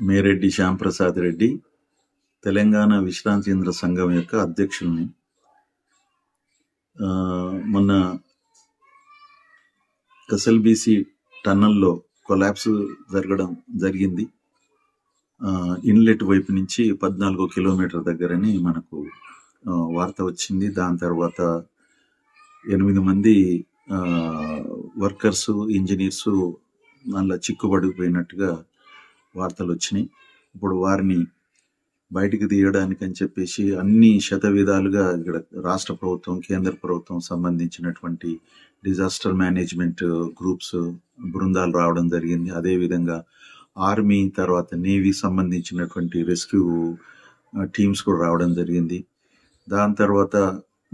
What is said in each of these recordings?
మేరెడ్డి శ్యాంప్రసాద్ రెడ్డి, తెలంగాణ విశ్రాంతేంద్ర సంఘం యొక్క అధ్యక్షుల్ని. మొన్న ఎస్ఎల్బిసి టన్నల్లో కొలాప్స్ జరగడం జరిగింది. ఇన్లెట్ వైపు నుంచి 14 కిలోమీటర్ దగ్గరని మనకు వార్త వచ్చింది. దాని తర్వాత 8 మంది వర్కర్సు, ఇంజనీర్సు అందులో చిక్కుబడిపోయినట్టుగా వార్తలు వచ్చినాయి. ఇప్పుడు వారిని బయటికి తీయడానికి అని చెప్పేసి అన్ని శతవిధాలుగా ఇక్కడ రాష్ట్ర ప్రభుత్వం, కేంద్ర ప్రభుత్వం సంబంధించినటువంటి డిజాస్టర్ మేనేజ్మెంట్ గ్రూప్స్, బృందాలు రావడం జరిగింది. అదేవిధంగా ఆర్మీ, తర్వాత నేవీ సంబంధించినటువంటి రెస్క్యూ టీమ్స్ కూడా రావడం జరిగింది. దాని తర్వాత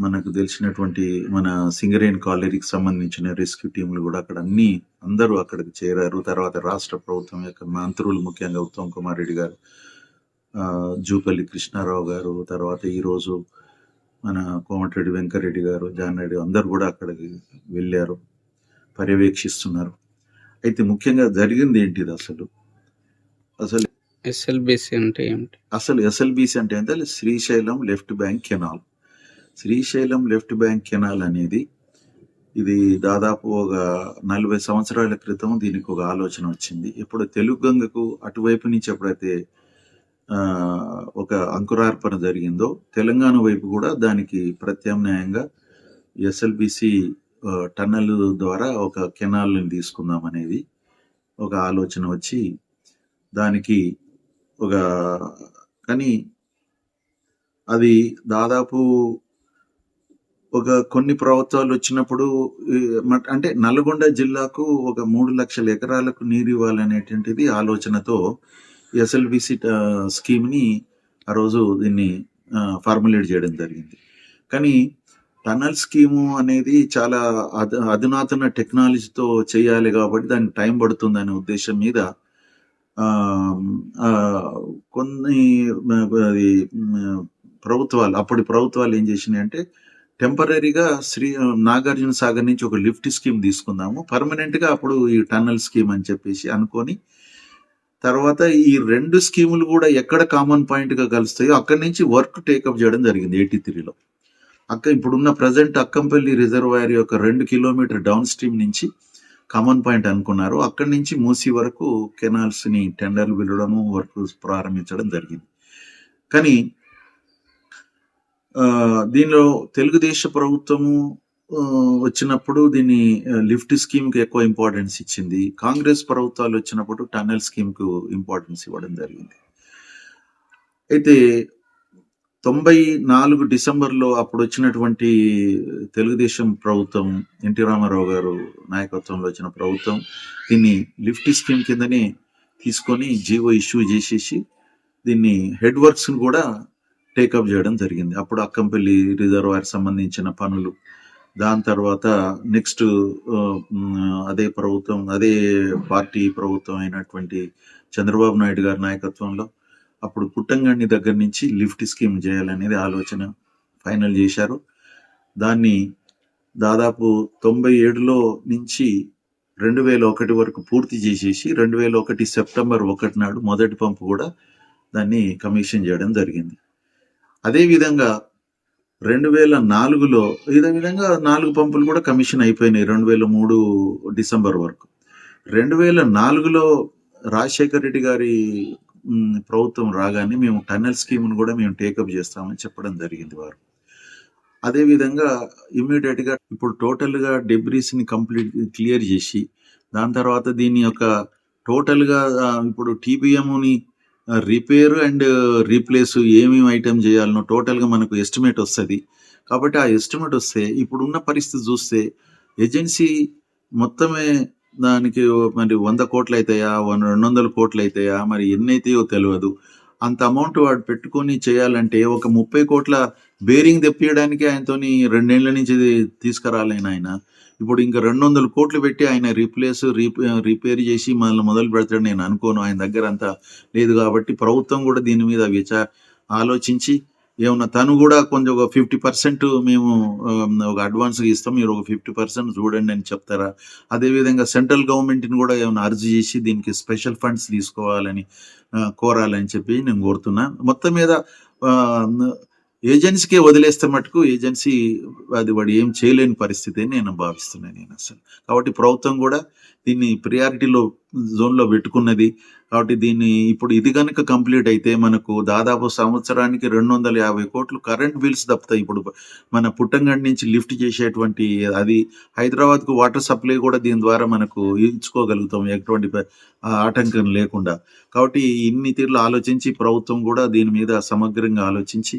మనకు తెలిసినటువంటి మన సింగరేణి కాలరీకి సంబంధించిన రెస్క్యూ టీంలు కూడా అక్కడ అందరూ అక్కడికి చేరారు. తర్వాత రాష్ట్ర ప్రభుత్వం యొక్క మంత్రులు, ముఖ్యంగా ఉత్తమ్ కుమార్ రెడ్డి గారు, జూపల్లి కృష్ణారావు గారు, తర్వాత ఈరోజు మన కోమటిరెడ్డి వెంకరెడ్డి గారు, జానారెడ్డి అందరూ కూడా అక్కడికి వెళ్ళారు, పర్యవేక్షిస్తున్నారు. అయితే ముఖ్యంగా జరిగింది ఏంటిది అసలు ఎస్ఎల్బిసి అంటే ఏమిటి? అసలు ఎస్ఎల్బిసి అంటే ఏంటంటే Srisailam left bank canal. Srisailam left bank canal అనేది ఇది దాదాపు ఒక 40 సంవత్సరాల క్రితం దీనికి ఒక ఆలోచన వచ్చింది. ఎప్పుడు తెలుగు గంగకు అటువైపు నుంచి ఎప్పుడైతే ఒక అంకురార్పణ జరిగిందో, తెలంగాణ వైపు కూడా దానికి ప్రత్యామ్నాయంగా ఎస్ఎల్బిసి టన్నల్ ద్వారా ఒక కెనాల్ని తీసుకుందాం అనేది ఒక ఆలోచన వచ్చి దానికి కానీ అది దాదాపు కొన్ని ప్రభుత్వాలు వచ్చినప్పుడు అంటే నల్గొండ జిల్లాకు ఒక 3 లక్షల ఎకరాలకు నీరు ఇవ్వాలనేటువంటిది ఆలోచనతో ఎస్ఎల్బిసి స్కీమ్ని ఆ రోజు దీన్ని ఫార్ములేట్ చేయడం జరిగింది. కానీ టన్నల్ స్కీము అనేది చాలా అధునాతన టెక్నాలజీతో చేయాలి కాబట్టి దానికి టైం పడుతుందనే ఉద్దేశం మీద కొన్ని అప్పటి ప్రభుత్వాలు ఏం చేసినాయి అంటే, టెంపరీగా నాగార్జున సాగర్ నుంచి ఒక లిఫ్ట్ స్కీమ్ తీసుకుందాము, పర్మనెంట్ గా అప్పుడు ఈ టన్నల్ స్కీమ్ అని చెప్పేసి అనుకొని, తర్వాత ఈ 2 స్కీములు కూడా ఎక్కడ కామన్ పాయింట్ గా కలుస్తాయో అక్కడి నుంచి వర్క్ టేకప్ చేయడం జరిగింది 83లో. ఇప్పుడున్న ప్రజెంట్ అక్కంపల్లి రిజర్వాయర్ యొక్క 2 కిలోమీటర్ డౌన్ స్ట్రీమ్ నుంచి కామన్ పాయింట్ అనుకున్నారు. అక్కడి నుంచి మూసి వరకు కెనాల్స్ ని టెండర్లు పిలవడము, వర్క్ ప్రారంభించడం జరిగింది. కానీ దీనిలో తెలుగుదేశ ప్రభుత్వము వచ్చినప్పుడు దీన్ని లిఫ్ట్ స్కీమ్ కి ఎక్కువ ఇంపార్టెన్స్ ఇచ్చింది. కాంగ్రెస్ ప్రభుత్వాలు వచ్చినప్పుడు టన్నెల్ స్కీమ్ కు ఇంపార్టెన్స్ ఇవ్వడం జరిగింది. అయితే 94 డిసెంబర్లో అప్పుడు వచ్చినటువంటి తెలుగుదేశం ప్రభుత్వం, ఎన్టీ రామారావు గారు నాయకత్వంలో వచ్చిన ప్రభుత్వం దీన్ని లిఫ్ట్ స్కీమ్ కిందనే తీసుకొని జీవో ఇష్యూ చేసేసి దీన్ని హెడ్ వర్క్స్ కూడా టేకప్ చేయడం జరిగింది. అప్పుడు అక్కంపల్లి రిజర్వాయర్ సంబంధించిన పనులు, దాని తర్వాత నెక్స్ట్ అదే పార్టీ ప్రభుత్వం అయినటువంటి చంద్రబాబు నాయుడు గారి నాయకత్వంలో అప్పుడు పుట్టంగండి దగ్గర నుంచి లిఫ్ట్ స్కీమ్ చేయాలనేది ఆలోచన ఫైనల్ చేశారు. దాన్ని దాదాపు 97లో నుంచి 2001 వరకు పూర్తి చేసేసి 2001 సెప్టెంబర్ 1 నాడు మొదటి పంపు కూడా దాన్ని కమిషన్ చేయడం జరిగింది. అదేవిధంగా 2004లో ఇదే విధంగా 4 పంపులు కూడా కమిషన్ అయిపోయినాయి 2003 డిసెంబర్ వరకు. 2004లో రాజశేఖర్ రెడ్డి గారి ప్రభుత్వం రాగానే మేము టన్నెల్ స్కీమ్ను కూడా మేము టేకప్ చేస్తామని చెప్పడం జరిగింది వారు. అదేవిధంగా ఇమ్మీడియట్ గా ఇప్పుడు టోటల్ గా డెబ్రీస్ ని క్లియర్ చేసి, దాని తర్వాత దీని యొక్క టోటల్ గా ఇప్పుడు టీబీఎంని రిపేర్ అండ్ రీప్లేస్ ఏమేమి ఐటమ్ చేయాలనో టోటల్ గా మనకు ఎస్టిమేట్ వస్తుంది. కాబట్టి ఆ ఎస్టిమేట్ వస్తే ఇప్పుడున్న పరిస్థితి చూస్తే ఏజెన్సీ మొత్తమే దానికి మరి 100 కోట్లు అవుతాయా, 200 కోట్లు అవుతాయా, మరి ఎన్ని అవుతాయో తెలియదు. అంత అమౌంట్ వాడు పెట్టుకొని చేయాలంటే ఒక 30 కోట్ల బేరింగ్ తెప్పియడానికి ఆయనతోని 2 ఏళ్ల నుంచి తీసుకురాలేను ఆయన. ఇప్పుడు ఇంకా 200 కోట్లు పెట్టి ఆయన రిపేర్ చేసి మళ్ళీ మొదలు పెడతాడు నేను అనుకోను. ఆయన దగ్గర అంతా లేదు. కాబట్టి ప్రభుత్వం కూడా దీని మీద ఆలోచించి ఏమన్నా తను కూడా కొంచెం ఒక 50% మేము ఒక అడ్వాన్స్గా ఇస్తాం, మీరు ఒక 50% చూడండి అని చెప్తారా? అదేవిధంగా సెంట్రల్ గవర్నమెంట్ని కూడా ఏమైనా అర్జీ చేసి దీనికి స్పెషల్ ఫండ్స్ తీసుకోవాలని కోరాలని చెప్పి నేను కోరుతున్నా. మొత్తం మీద ఏజెన్సీకే వదిలేస్తే మటుకు ఏజెన్సీ అది వాడు ఏం చేయలేని పరిస్థితి అని నేను భావిస్తున్నాను నేను అసలు. కాబట్టి ప్రభుత్వం కూడా దీన్ని ప్రియారిటీలో జోన్లో పెట్టుకున్నది. కాబట్టి దీన్ని ఇప్పుడు ఇది కనుక కంప్లీట్ అయితే మనకు దాదాపు సంవత్సరానికి 250 కోట్లు కరెంట్ బిల్స్ తప్పుతాయి. ఇప్పుడు మన పుట్టంగడి నుంచి లిఫ్ట్ చేసేటువంటి అది హైదరాబాద్కు వాటర్ సప్లై కూడా దీని ద్వారా మనకు ఇచ్చుకోగలుగుతాం ఎటువంటి ఆటంకం లేకుండా. కాబట్టి ఇన్ని తీర్లు ఆలోచించి ప్రభుత్వం కూడా దీని మీద సమగ్రంగా ఆలోచించి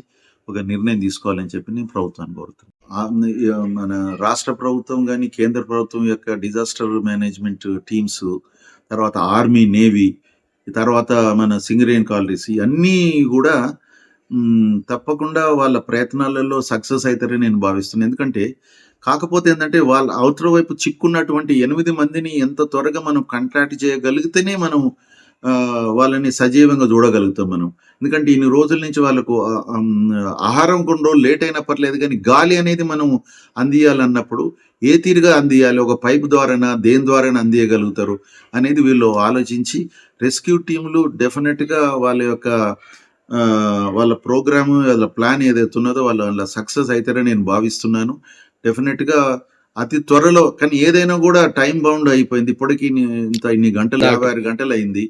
ఒక నిర్ణయం తీసుకోవాలని చెప్పి నేను ప్రభుత్వాన్ని కోరుతున్నాను. మన రాష్ట్ర ప్రభుత్వం కానీ కేంద్ర ప్రభుత్వం యొక్క డిజాస్టర్ మేనేజ్మెంట్ టీమ్స్, తర్వాత ఆర్మీ, నేవీ, తర్వాత మన సింగరేణి కాలరీస్ ఇవన్నీ కూడా తప్పకుండా వాళ్ళ ప్రయత్నాలలో సక్సెస్ అవుతారని నేను భావిస్తున్నాను. ఎందుకంటే కాకపోతే ఏంటంటే వాళ్ళ అవతల వైపు చిక్కున్నటువంటి 8 మందిని ఎంత త్వరగా మనం కాంటాక్ట్ చేయగలిగితేనే మనం వాళ్ళని సజీవంగా చూడగలుగుతాం మనం. ఎందుకంటే ఇన్ని రోజుల నుంచి వాళ్ళకు ఆహారం కొన్ని రోజులు లేట్ అయినా పర్లేదు, కానీ గాలి అనేది మనం అందియాలన్నప్పుడు ఏ తీరుగా అందియాలి, ఒక పైపు ద్వారానా దేని ద్వారానా అందియగలుగుతారు అనేది వీళ్ళు ఆలోచించి రెస్క్యూ టీములు డెఫినెట్గా వాళ్ళ యొక్క వాళ్ళ ప్రోగ్రాము, వాళ్ళ ప్లాన్ ఏదైతే ఉన్నదో వాళ్ళ సక్సెస్ అవుతారని నేను భావిస్తున్నాను. డెఫినెట్గా అతి త్వరలో. కానీ ఏదైనా కూడా టైం బౌండ్ అయిపోయింది. ఇప్పటికీ ఇన్ని గంటలు, 56 గంటలు అయింది.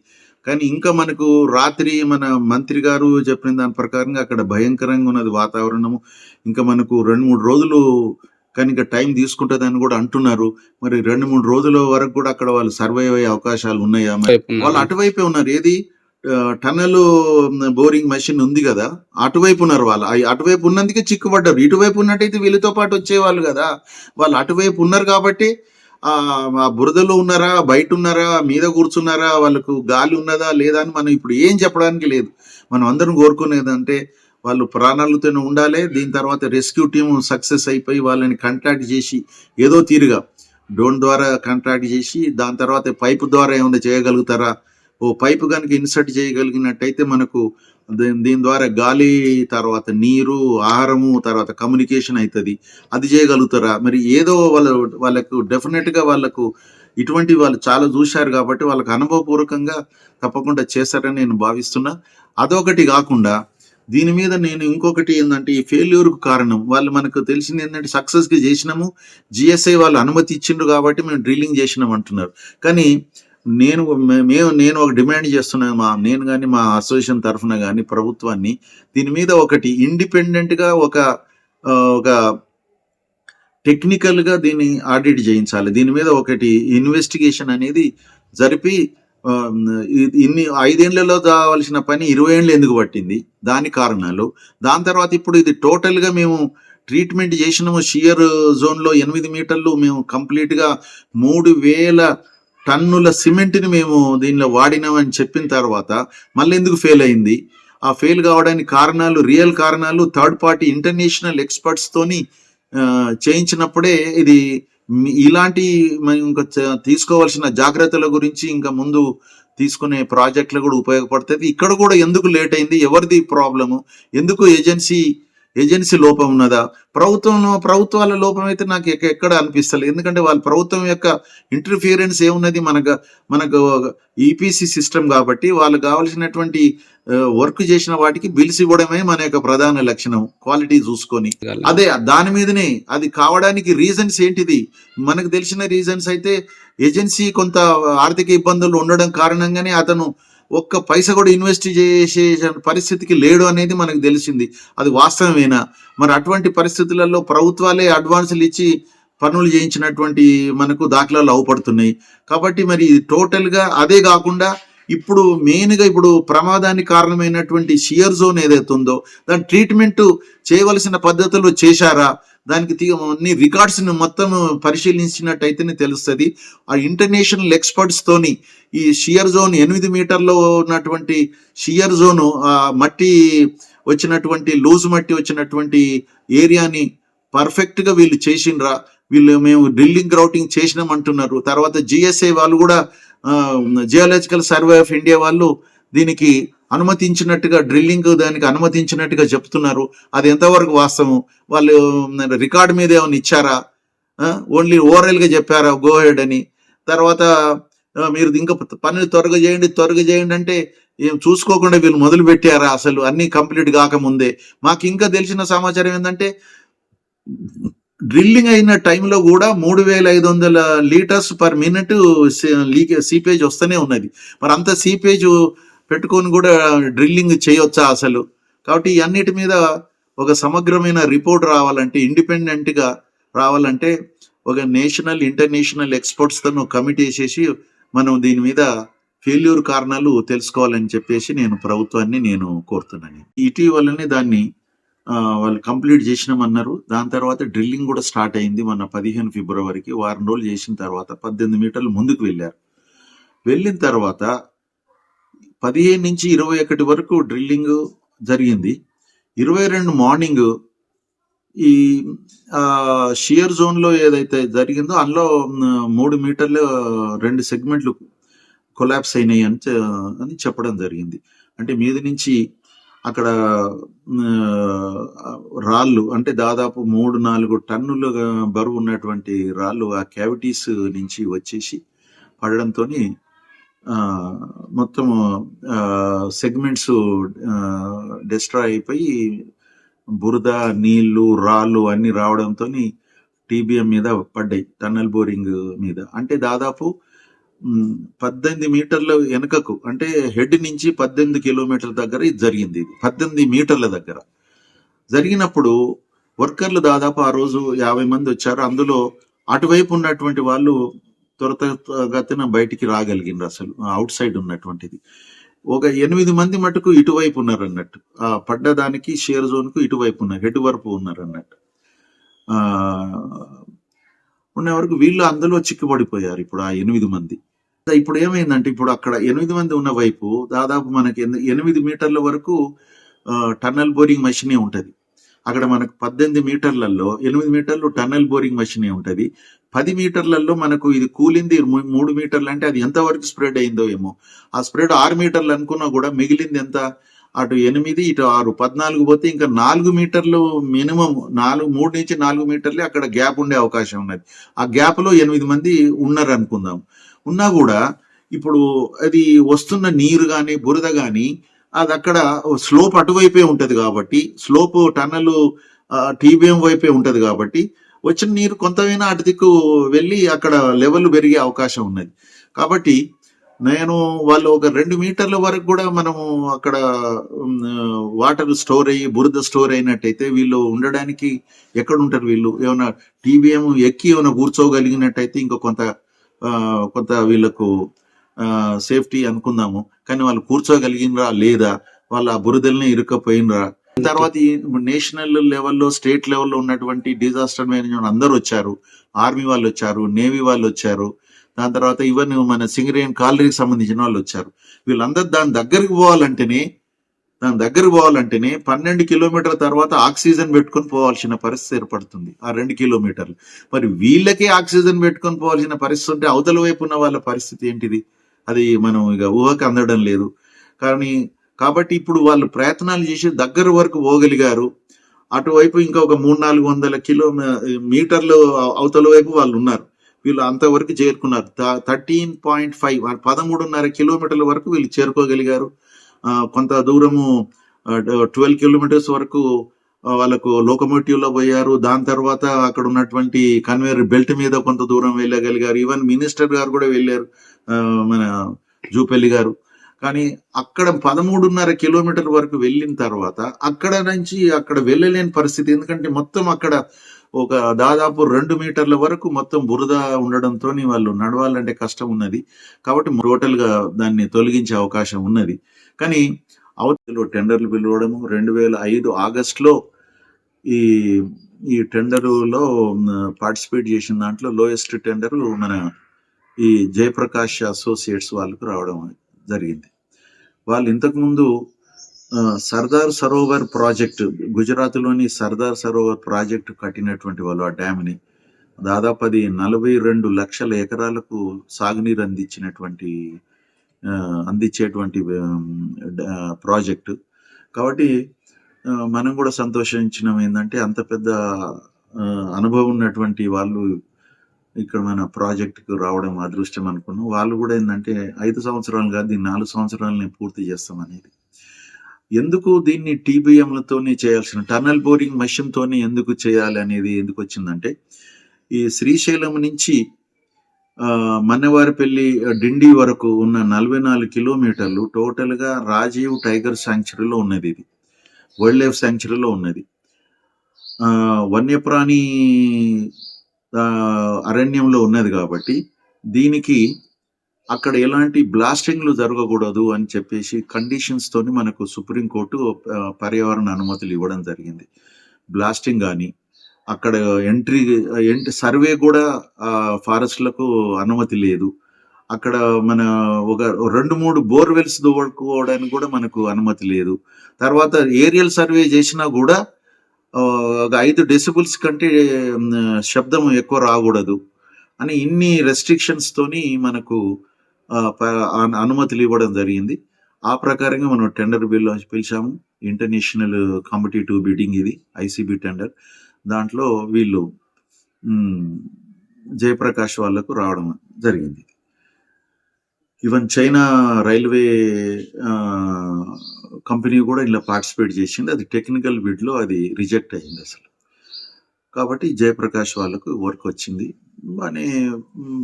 కానీ ఇంకా మనకు రాత్రి మన మంత్రి గారు చెప్పిన దాని ప్రకారంగా అక్కడ భయంకరంగా ఉన్నది వాతావరణము. ఇంకా మనకు 2-3 రోజులు కనుక టైం తీసుకుంటుందని కూడా అంటున్నారు. మరి 2-3 రోజుల వరకు కూడా అక్కడ వాళ్ళు సర్వైవ్ అయ్యే అవకాశాలు ఉన్నాయా? వాళ్ళు అటువైపే ఉన్నారు. ఏది టన్నల్ బోరింగ్ మెషిన్ ఉంది కదా, అటువైపు ఉన్నారు వాళ్ళు. అటువైపు ఉన్నందుకే చిక్కుపడ్డారు. ఇటువైపు ఉన్నట్టయితే వీళ్ళతో పాటు వచ్చేవాళ్ళు కదా. వాళ్ళు అటువైపు ఉన్నారు కాబట్టి ఆ బురదలో ఉన్నారా, బయట ఉన్నారా, మీద కూర్చున్నారా, వాళ్ళకు గాలి ఉన్నదా లేదా అని మనం ఇప్పుడు ఏం చెప్పడానికి లేదు. మనం అందరం కోరుకునేదంటే వాళ్ళు ప్రాణాలతోనే ఉండాలి. దీని తర్వాత రెస్క్యూ టీమ్ సక్సెస్ అయిపోయి వాళ్ళని కాంటాక్ట్ చేసి ఏదో తీరుగా డ్రోన్ ద్వారా కాంటాక్ట్ చేసి దాని తర్వాత పైపు ద్వారా ఏమైనా చేయగలుగుతారా, ఓ పైపు కనుక ఇన్సర్ట్ చేయగలిగినట్టయితే మనకు దీని ద్వారా గాలి, తర్వాత నీరు, ఆహారము, తర్వాత కమ్యూనికేషన్ అవుతుంది. అది చేయగలుగుతారా? మరి ఏదో వాళ్ళకు డెఫినెట్గా వాళ్ళకు ఇటువంటి వాళ్ళు చాలా చూశారు కాబట్టి వాళ్ళకు అనుభవపూర్వకంగా తప్పకుండా చేస్తారని నేను భావిస్తున్నా. అదొకటి కాకుండా దీని మీద నేను ఇంకొకటి ఏంటంటే ఈ ఫెయిల్యూర్కు కారణం వాళ్ళు మనకు తెలిసింది ఏంటంటే సక్సెస్గా చేసినాము, జిఎస్ఐ వాళ్ళు అనుమతి ఇచ్చిండ్రు కాబట్టి మేము డ్రిల్లింగ్ చేసినాం అంటున్నారు. కానీ నేను ఒక డిమాండ్ చేస్తున్నాను, నేను కానీ మా అసోసియేషన్ తరఫున కానీ ప్రభుత్వాన్ని దీని మీద ఒకటి ఇండిపెండెంట్గా ఒక టెక్నికల్గా దీన్ని ఆడిట్ చేయించాలి. దీని మీద ఒకటి ఇన్వెస్టిగేషన్ అనేది జరిపి ఇన్ని 5 ఏళ్లలో కావాల్సిన పని 20 ఏళ్ళు ఎందుకు పట్టింది, దాని కారణాలు. దాని తర్వాత ఇప్పుడు ఇది టోటల్గా మేము ట్రీట్మెంట్ చేసినాము. షియర్ జోన్లో 8 మీటర్లు మేము కంప్లీట్గా 3000 టన్నుల సిమెంట్ని మేము దీనిలో వాడినామని చెప్పిన తర్వాత మళ్ళీ ఎందుకు ఫెయిల్ అయింది? ఆ ఫెయిల్ కావడానికి కారణాలు, రియల్ కారణాలు థర్డ్ పార్టీ ఇంటర్నేషనల్ ఎక్స్పర్ట్స్తోని చేయించినప్పుడే ఇది ఇలాంటి ఇంకా తీసుకోవాల్సిన జాగ్రత్తల గురించి ఇంకా ముందు తీసుకునే ప్రాజెక్టులు కూడా ఉపయోగపడుతుంది. ఇక్కడ కూడా ఎందుకు లేట్ అయింది, ఎవరిది ప్రాబ్లము, ఎందుకు ఏజెన్సీ లోపం ఉన్నదా, ప్రభుత్వాల లోపం అయితే నాకు ఎక్కడ అనిపిస్తలేదు. ఎందుకంటే వాళ్ళ ప్రభుత్వం యొక్క ఇంటర్ఫియరెన్స్ ఏమున్నది, మనకు ఈపీసీ సిస్టమ్ కాబట్టి వాళ్ళకి కావాల్సినటువంటి వర్క్ చేసిన వాటికి బిల్స్ ఇవ్వడమే మన యొక్క ప్రధాన లక్షణం, క్వాలిటీ చూసుకొని. అదే దాని మీదనే అది కావడానికి రీజన్స్ ఏంటిది, మనకు తెలిసిన రీజన్స్ అయితే ఏజెన్సీ కొంత ఆర్థిక ఇబ్బందులు ఉండడం కారణంగానే అతను ఒక్క పైసా కూడా ఇన్వెస్ట్ చేసే పరిస్థితికి లేడు అనేది మనకు తెలిసింది. అది వాస్తవమేనా? మరి అటువంటి పరిస్థితులలో ప్రభుత్వాలే అడ్వాన్సులు ఇచ్చి పనులు చేయించినటువంటి మనకు దాఖలాలు అవపడుతున్నాయి. కాబట్టి మరి టోటల్గా అదే కాకుండా ఇప్పుడు మెయిన్గా ఇప్పుడు ప్రమాదానికి కారణమైనటువంటి షియర్ జోన్ ఏదైతే ఉందో దాని ట్రీట్మెంట్ చేయవలసిన పద్ధతులు చేశారా, దానికి అన్ని రికార్డ్స్ని మొత్తం పరిశీలించినట్టయితేనే తెలుస్తుంది. ఆ ఇంటర్నేషనల్ ఎక్స్పర్ట్స్తోని ఈ షియర్ జోన్ 8 మీటర్లో ఉన్నటువంటి షియర్ జోను మట్టి వచ్చినటువంటి లూజ్ మట్టి వచ్చినటువంటి ఏరియాని పర్ఫెక్ట్గా వీళ్ళు చేసిండ్రా, వీళ్ళు మేము డ్రిల్లింగ్ గ్రౌటింగ్ చేసినామంటున్నారు. తర్వాత జిఎస్ఐ వాళ్ళు కూడా జియోలాజికల్ సర్వే ఆఫ్ ఇండియా వాళ్ళు దీనికి అనుమతించినట్టుగా డ్రిల్లింగ్ దానికి అనుమతించినట్టుగా చెప్తున్నారు. అది ఎంతవరకు వాస్తవం? వాళ్ళు రికార్డు మీద ఏమైనా ఇచ్చారా? ఓన్లీ ఓరల్గా చెప్పారా గో హెడ్ అని? తర్వాత మీరు ఇంకా పనులు త్వరగా చేయండి అంటే ఏం చూసుకోకుండా వీళ్ళు మొదలు పెట్టారా? అసలు అన్ని కంప్లీట్ కాకముందే. మాకు ఇంకా తెలిసిన సమాచారం ఏంటంటే డ్రిల్లింగ్ అయిన టైంలో కూడా 3500 లీటర్స్ పర్ మినిట్ సీపేజ్ వస్తూనే ఉన్నది. మరి అంత సీపేజ్ పెట్టుకొని కూడా డ్రిల్లింగ్ చేయొచ్చా అసలు? కాబట్టి అన్నిటి మీద ఒక సమగ్రమైన రిపోర్ట్ రావాలంటే, ఇండిపెండెంట్గా రావాలంటే ఒక నేషనల్ ఇంటర్నేషనల్ ఎక్స్పర్ట్స్తో కమిటీ వేసేసి మనం దీని మీద ఫెయిల్యూర్ కారణాలు తెలుసుకోవాలని చెప్పేసి నేను ప్రభుత్వాన్ని కోరుతున్నాను. ఇటీవలనే దాన్ని వాళ్ళు కంప్లీట్ చేసినామన్నారు. దాని తర్వాత డ్రిల్లింగ్ కూడా స్టార్ట్ అయింది మొన్న 15 ఫిబ్రవరికి. వారం రోజులు చేసిన తర్వాత 18 మీటర్లు ముందుకు వెళ్ళారు. వెళ్ళిన తర్వాత 15 నుంచి 21 వరకు డ్రిల్లింగ్ జరిగింది. 22 మార్నింగ్ ఈ షియర్ జోన్లో ఏదైతే జరిగిందో అందులో 3 మీటర్లు 2 సెగ్మెంట్లు కొలాప్స్ అయినాయి అని చెప్పడం జరిగింది. అంటే మీద నుంచి అక్కడ రాళ్ళు అంటే దాదాపు 3-4 టన్నుల బరువు ఉన్నటువంటి రాళ్ళు ఆ క్యావిటీస్ నుంచి వచ్చేసి పడడంతో మొత్తం సెగ్మెంట్స్ డిస్ట్రాయ్ అయిపోయి బురద, నీళ్లు, రాళ్ళు అన్ని రావడంతో టీబీఎం మీద పడ్డాయి, టన్నల్ బోరింగ్ మీద. అంటే దాదాపు 18 మీటర్ల వెనుకకు, అంటే హెడ్ నుంచి 18 కిలోమీటర్ల దగ్గర ఇది జరిగింది. ఇది 18 మీటర్ల దగ్గర జరిగినప్పుడు వర్కర్లు దాదాపు ఆ రోజు 50 మంది వచ్చారు. అందులో అటువైపు ఉన్నటువంటి వాళ్ళు త్వరగతిన బయటికి రాగలిగినారు. అసలు అవుట్ సైడ్ ఉన్నటువంటిది ఒక 8 మంది మటుకు ఇటువైపు ఉన్నారు అన్నట్టు. ఆ పడ్డదానికి షేర్ జోన్ కు ఇటువైపు ఉన్నారు, హెడ్ వరకు ఉన్నారు అన్నట్టు. ఉన్న వరకు వీళ్ళు అందులో చిక్కుబడిపోయారు ఇప్పుడు ఆ 8 మంది. ఇప్పుడు ఏమైందంటే ఇప్పుడు అక్కడ 8 మంది ఉన్న వైపు దాదాపు మనకి 8 మీటర్ల వరకు టన్నల్ బోరింగ్ మెషినే ఉంటది. అక్కడ మనకు 18 మీటర్లలో 8 మీటర్లు టన్నల్ బోరింగ్ మెషినే ఉంటది. 10 మీటర్లలో మనకు ఇది కూలింది 3 మీటర్లు. అంటే అది ఎంతవరకు స్ప్రెడ్ అయిందో ఏమో. ఆ స్ప్రెడ్ 6 మీటర్లు అనుకున్నా కూడా మిగిలింది ఎంత? అటు 8 ఇటు 6 14 పోతే ఇంకా 4 మీటర్లు మినిమం 3 నుంచి 4 మీటర్లే అక్కడ గ్యాప్ ఉండే అవకాశం ఉన్నది. ఆ గ్యాప్ లో 8 మంది ఉన్నారు అనుకుందాం. ఉన్నా కూడా ఇప్పుడు అది వస్తున్న నీరు కానీ బురద కానీ అది అక్కడ స్లోప్ అటువైపే ఉంటది కాబట్టి, స్లోప్ టన్నల్ టీబీఎం వైపే ఉంటది కాబట్టి వచ్చిన నీరు కొంతమైనా అటు దిక్కు వెళ్ళి అక్కడ లెవెల్ పెరిగే అవకాశం ఉన్నది. కాబట్టి వాళ్ళు ఒక 2 మీటర్ల వరకు కూడా మనము అక్కడ వాటర్ స్టోర్ అయ్యి బురద స్టోర్ అయినట్టయితే వీళ్ళు ఉండడానికి ఎక్కడ ఉంటారు? వీళ్ళు ఏమైనా టీబీఎం ఎక్కి ఏమైనా కూర్చోగలిగినట్టయితే ఇంకా కొంత వీళ్ళకు సేఫ్టీ అనుకుందాము. కానీ వాళ్ళు కూర్చోగలిగినరా లేదా, వాళ్ళ ఆ బురదల్ని ఇరుక్కపోయినరా? తర్వాత ఈ నేషనల్ లెవెల్లో స్టేట్ లెవెల్లో ఉన్నటువంటి డిజాస్టర్ మేనేజ్మెంట్ అందరూ వచ్చారు. ఆర్మీ వాళ్ళు వచ్చారు, నేవీ వాళ్ళు వచ్చారు, దాని తర్వాత ఈవెన్ మన సింగరేణి కాలరీకి సంబంధించిన వాళ్ళు వచ్చారు. వీళ్ళందరూ దాని దగ్గరికి పోవాలంటేనే 12 కిలోమీటర్ల తర్వాత ఆక్సిజన్ పెట్టుకొని పోవాల్సిన పరిస్థితి ఏర్పడుతుంది. ఆ 2 కిలోమీటర్లు మరి వీళ్ళకే ఆక్సిజన్ పెట్టుకొని పోవాల్సిన పరిస్థితి ఉంటే అవతల వైపు ఉన్న వాళ్ళ పరిస్థితి ఏంటిది? అది మనం ఇక ఊహకు అందడం లేదు. కాబట్టి ఇప్పుడు వాళ్ళు ప్రయత్నాలు చేసి దగ్గర వరకు పోగలిగారు. అటువైపు ఇంకా ఒక 300-400 మీటర్లు అవతల వైపు వాళ్ళు ఉన్నారు. వీళ్ళు అంతవరకు చేరుకున్నారు. 13.5 13.5 కిలోమీటర్ల వరకు వీళ్ళు చేరుకోగలిగారు. కొంత దూరము 12 కిలోమీటర్స్ వరకు వాళ్ళకు లోకమోటివ్ లో పోయారు. దాని తర్వాత అక్కడ ఉన్నటువంటి కన్వేయర్ బెల్ట్ మీద కొంత దూరం వెళ్ళగలిగారు. ఈవెన్ మినిస్టర్ గారు కూడా వెళ్ళారు, మన జూపల్లి గారు. కానీ అక్కడ 13.5 కిలోమీటర్ వరకు వెళ్ళిన తర్వాత అక్కడ నుంచి అక్కడ వెళ్ళలేని పరిస్థితి. ఎందుకంటే మొత్తం అక్కడ ఒక దాదాపు 2 మీటర్ల వరకు మొత్తం బురద ఉండడంతో వాళ్ళు నడవాలంటే కష్టం ఉన్నది. కాబట్టి టోటల్ గా దాన్ని తొలగించే అవకాశం ఉన్నది. కానీ అవతలో టెండర్లు పిలవడము 2005 ఆగస్టులో ఈ టెండరులో పార్టిసిపేట్ చేసిన దాంట్లో లోయెస్ట్ టెండర్ మన ఈ జయప్రకాష్ అసోసియేట్స్ వాళ్ళకు రావడం జరిగింది. వాళ్ళు ఇంతకుముందు సర్దార్ సరోవర్ ప్రాజెక్టు, గుజరాత్లోని సర్దార్ సరోవర్ ప్రాజెక్టు కట్టినటువంటి వాళ్ళు ఆ డ్యామ్ని దాదాపు అది 42 లక్షల ఎకరాలకు సాగునీరు అందించినటువంటి అందించేటువంటి ప్రాజెక్టు. కాబట్టి మనం కూడా సంతోషించడం ఏంటంటే అంత పెద్ద అనుభవం ఉన్నటువంటి వాళ్ళు ఇక్కడ మన ప్రాజెక్టుకు రావడం అదృష్టం అనుకున్నాం. వాళ్ళు కూడా ఏంటంటే 5 సంవత్సరాలు కాదు, దీన్ని 4 సంవత్సరాలని పూర్తి చేస్తామనేది. ఎందుకు దీన్ని టీబీఎంలతోనే చేయాల్సిన టన్నల్ బోరింగ్ మెషిన్తోనే ఎందుకు చేయాలి అనేది ఎందుకు వచ్చిందంటే, ఈ శ్రీశైలం నుంచి మన్నెవారిపల్లి డిండి వరకు ఉన్న 44 కిలోమీటర్లు టోటల్గా రాజీవ్ టైగర్ శాంక్చురీలో ఉన్నది. ఇది వైల్డ్ లైఫ్ శాంక్చురీలో ఉన్నది. వన్యప్రాణి అరణ్యంలో ఉన్నది కాబట్టి దీనికి అక్కడ ఎలాంటి బ్లాస్టింగ్లు జరగకూడదు అని చెప్పేసి కండిషన్స్ తోని మనకు సుప్రీంకోర్టు పర్యావరణ అనుమతులు ఇవ్వడం జరిగింది. బ్లాస్టింగ్ కానీ అక్కడ ఎంట్రీ సర్వే కూడా ఫారెస్ట్లకు అనుమతి లేదు. అక్కడ మన ఒక 2-3 బోర్వెల్స్ దోడుకోవడానికి కూడా మనకు అనుమతి లేదు. తర్వాత ఏరియల్ సర్వే చేసినా కూడా 5 డెసిబుల్స్ కంటే శబ్దం ఎక్కువ రాకూడదు అని ఇన్ని రెస్ట్రిక్షన్స్ తోని మనకు అనుమతులు ఇవ్వడం జరిగింది. ఆ ప్రకారంగా మనం టెండర్ పిలిచాము. ఇంటర్నేషనల్ కాంపిటేటివ్ బిడ్డింగ్ ఇది, ఐసీబీ టెండర్. దాంట్లో వీళ్ళు జయప్రకాష్ వాళ్లకు రావడం జరిగింది. ఈవెన్ చైనా రైల్వే కంపెనీ కూడా ఇలా పార్టిసిపేట్ చేసింది. అది టెక్నికల్ బిడ్లో అది రిజెక్ట్ అయింది అసలు. కాబట్టి జయప్రకాష్ వాళ్ళకు వర్క్ వచ్చింది. బాగానే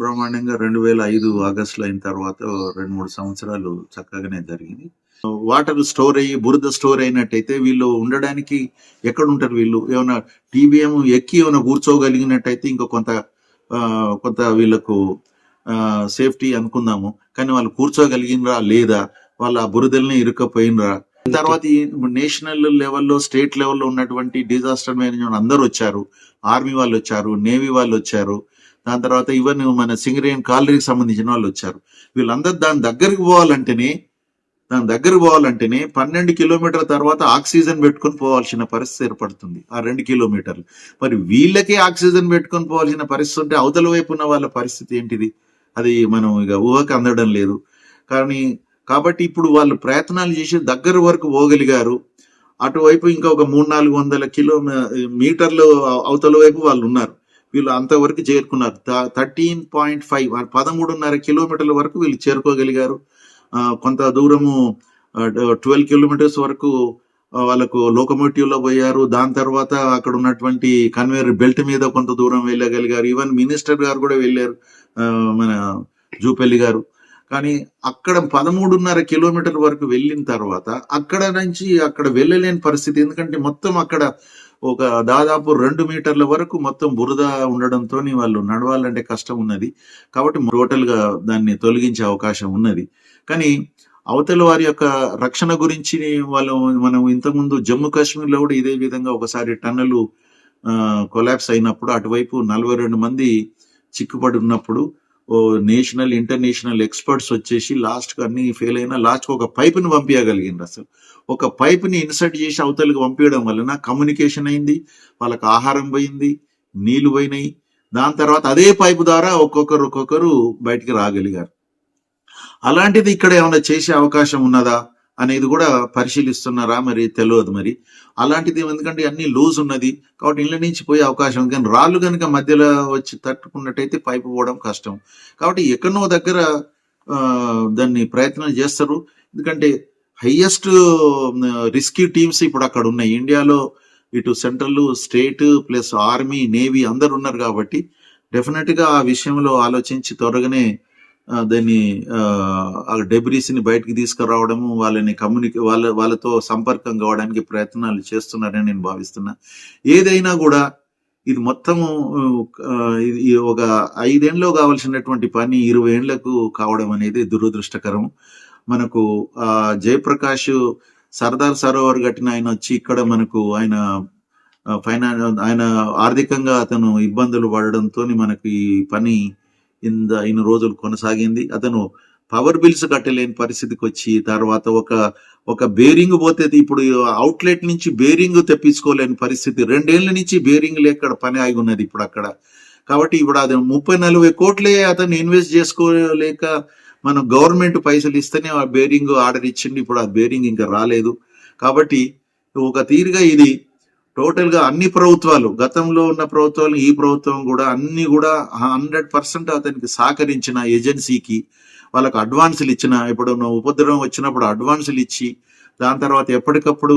బ్రహ్మాండంగా 2005 ఆగస్టులో అయిన తర్వాత 2-3 సంవత్సరాలు చక్కగానే జరిగింది. వాటర్ స్టోర్ అయ్యి బురద స్టోర్ అయినట్టయితే వీళ్ళు ఉండడానికి ఎక్కడ ఉంటారు? వీళ్ళు ఏమైనా టీబీఎం ఎక్కి ఏమైనా కూర్చోగలిగినట్టయితే ఇంకా కొంత వీళ్ళకు సేఫ్టీ అనుకుందాము. కానీ వాళ్ళు కూర్చోగలిగినరా లేదా, వాళ్ళ బురదల్ని ఇరుక్కపోయినరా. తర్వాత నేషనల్ లెవెల్లో, స్టేట్ లెవెల్లో ఉన్నటువంటి డిజాస్టర్ మేనేజ్మెంట్ అందరూ వచ్చారు. ఆర్మీ వాళ్ళు వచ్చారు, నేవీ వాళ్ళు వచ్చారు, దాని తర్వాత ఈవెన్ మన సింగరేణి కాలరీకి సంబంధించిన వాళ్ళు వచ్చారు. వీళ్ళందరూ దాని దగ్గరికి పోవాలంటేనే 12 కిలోమీటర్ల తర్వాత ఆక్సిజన్ పెట్టుకొని పోవాల్సిన పరిస్థితి ఏర్పడుతుంది. ఆ 2 కిలోమీటర్లు మరి వీళ్ళకే ఆక్సిజన్ పెట్టుకొని పోవాల్సిన పరిస్థితి ఉంటే అవతల వైపు ఉన్న వాళ్ళ పరిస్థితి ఏంటిది? అది మనం ఇక ఊహకు అందడం లేదు. కాబట్టి ఇప్పుడు వాళ్ళు ప్రయత్నాలు చేసి దగ్గర వరకు పోగలిగారు. అటువైపు ఇంకా ఒక 300-400 మీటర్లు అవతల వైపు వాళ్ళు ఉన్నారు. వీళ్ళు అంతవరకు చేరుకున్నారు. 13.5 13.5 కిలోమీటర్ల వరకు వీళ్ళు చేరుకోగలిగారు. కొంత దూరము 12 కిలోమీటర్స్ వరకు వాళ్ళకు లోకమోటివ్ లో పోయారు. దాని తర్వాత అక్కడ ఉన్నటువంటి కన్వేయర్ బెల్ట్ మీద కొంత దూరం వెళ్ళగలిగారు. ఈవెన్ మినిస్టర్ గారు కూడా వెళ్ళారు, మన జూపల్లి గారు. కానీ అక్కడ 13.5 కిలోమీటర్ వరకు వెళ్ళిన తర్వాత అక్కడ నుంచి అక్కడ వెళ్ళలేని పరిస్థితి. ఎందుకంటే మొత్తం అక్కడ ఒక దాదాపు 2 మీటర్ల వరకు మొత్తం బురద ఉండడంతో వాళ్ళు నడవాలంటే కష్టం ఉన్నది. కాబట్టి టోటల్ గా దాన్ని తొలగించే అవకాశం ఉన్నది. కానీ అవతల వారి యొక్క రక్షణ గురించి మనం ఇంతకుముందు జమ్మూ కాశ్మీర్ లో కూడా ఇదే విధంగా ఒకసారి టన్నలు కొలాప్స్ అయినప్పుడు అటువైపు 42 మంది చిక్కుపడి ఉన్నప్పుడు నేషనల్ ఇంటర్నేషనల్ ఎక్స్పర్ట్స్ వచ్చేసి లాస్ట్ కు అన్ని ఫెయిల్ అయినా లాస్ట్ ఒక పైపుని పంపించగలిగింది. అసలు ఒక పైపుని ఇన్సర్ట్ చేసి అవతలకి పంపించడం వలన కమ్యూనికేషన్ అయింది, వాళ్ళకి ఆహారం పోయింది, నీళ్లు పోయినాయి. దాని తర్వాత అదే పైపు ద్వారా ఒక్కొక్కరు బయటికి రాగలిగారు. అలాంటిది ఇక్కడ ఏమైనా చేసే అవకాశం ఉన్నదా అనేది కూడా పరిశీలిస్తున్నారా మరి తెలియదు. మరి అలాంటిది ఎందుకంటే అన్ని లూజ్ ఉన్నది కాబట్టి ఇళ్ళ నుంచి పోయే అవకాశం ఉంది. కానీ రాళ్ళు కనుక మధ్యలో వచ్చి తట్టుకున్నట్టయితే పైపు పోవడం కష్టం. కాబట్టి ఎక్కడో దగ్గర దాన్ని ప్రయత్నం చేస్తారు. ఎందుకంటే హైయెస్ట్ రిస్క్యూ టీమ్స్ ఇప్పుడు అక్కడ ఉన్నాయి ఇండియాలో. ఇటు central, state plus army, navy అందరు ఉన్నారు. కాబట్టి డెఫినెట్ గా ఆ విషయంలో ఆలోచించి త్వరగానే దాన్ని డెబ్రీస్ ని బయటికి తీసుకురావడము, వాళ్ళని వాళ్ళతో సంపర్కం కావడానికి ప్రయత్నాలు చేస్తున్నారని నేను భావిస్తున్నా. ఏదైనా కూడా ఇది మొత్తము ఒక 5 ఏళ్ళలో కావాల్సినటువంటి పని 20 ఏళ్లకు కావడం అనేది దురదృష్టకరం. మనకు జయప్రకాష్ సర్దార్ సరోవర్ కట్టిన ఆయన వచ్చి ఇక్కడ మనకు ఆయన ఆర్థికంగా అతను ఇబ్బందులు పడడంతో మనకు ఈ పని ఇన్ని రోజులు కొనసాగింది. అతను పవర్ బిల్స్ కట్టలేని పరిస్థితికి వచ్చి తర్వాత ఒక బేరింగ్ పోతే ఇప్పుడు అవుట్లెట్ నుంచి బేరింగ్ తెప్పించుకోలేని పరిస్థితి. 2 ఏళ్ల నుంచి బేరింగ్ లేక పని ఆగి ఉన్నది ఇప్పుడు అక్కడ. కాబట్టి ఇప్పుడు అది 30-40 కోట్లే అతను ఇన్వెస్ట్ చేసుకోలేక మనం గవర్నమెంట్ పైసలు ఇస్తేనే ఆ బేరింగ్ ఆర్డర్ ఇచ్చింది, ఇప్పుడు ఆ బేరింగ్ ఇంకా రాలేదు. కాబట్టి ఒక తీరుగా ఇది టోటల్ గా అన్ని ప్రభుత్వాలు, గతంలో ఉన్న ప్రభుత్వాలు, ఈ ప్రభుత్వం కూడా అన్ని కూడా 100% అతనికి సహకరించిన ఏజెన్సీకి వాళ్ళకు అడ్వాన్సులు ఇచ్చిన, ఇప్పుడు ఉపద్రవం వచ్చినప్పుడు అడ్వాన్సులు ఇచ్చి, దాని తర్వాత ఎప్పటికప్పుడు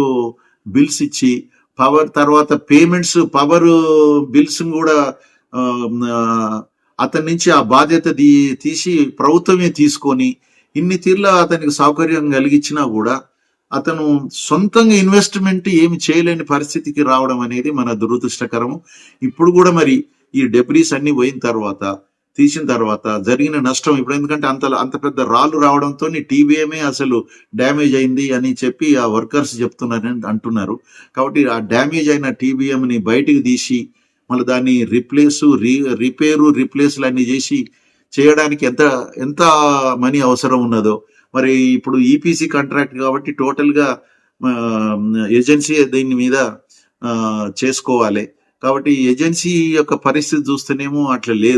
బిల్స్ ఇచ్చి, పవర్ తర్వాత పేమెంట్స్, పవర్ బిల్స్ కూడా ఆ, ఆ, అతని నుంచి ఆ బాధ్యత తీసి ప్రభుత్వమే తీసుకొని ఇన్ని తీర్ల అతనికి సౌకర్యం కలిగించినా కూడా అతను సొంతంగా ఇన్వెస్ట్మెంట్ ఏమి చేయలేని పరిస్థితికి రావడం అనేది మన దురదృష్టకరము. ఇప్పుడు కూడా మరి ఈ డెబ్రీస్ అన్ని పోయిన తర్వాత, తీసిన తర్వాత జరిగిన నష్టం, ఇప్పుడు ఎందుకంటే అంత పెద్ద రాళ్ళు రావడంతో టీబీఎంఏ అసలు డ్యామేజ్ అయింది అని చెప్పి ఆ వర్కర్స్ చెప్తున్నారని అంటున్నారు. కాబట్టి ఆ డ్యామేజ్ అయిన టీబీఎం ని బయటికి తీసి మళ్ళీ దాన్ని రిప్లేస్లు అన్ని చేసి చేయడానికి ఎంత ఎంత మనీ అవసరం ఉన్నదో, మరి ఇప్పుడు ఈపీసీ కాంట్రాక్ట్ కాబట్టి టోటల్ గా ఏజెన్సీ దీని మీద చేసుకోవాలి. కాబట్టి ఏజెన్సీ యొక్క పరిస్థితి చూస్తేనేమో అట్లా లేదు.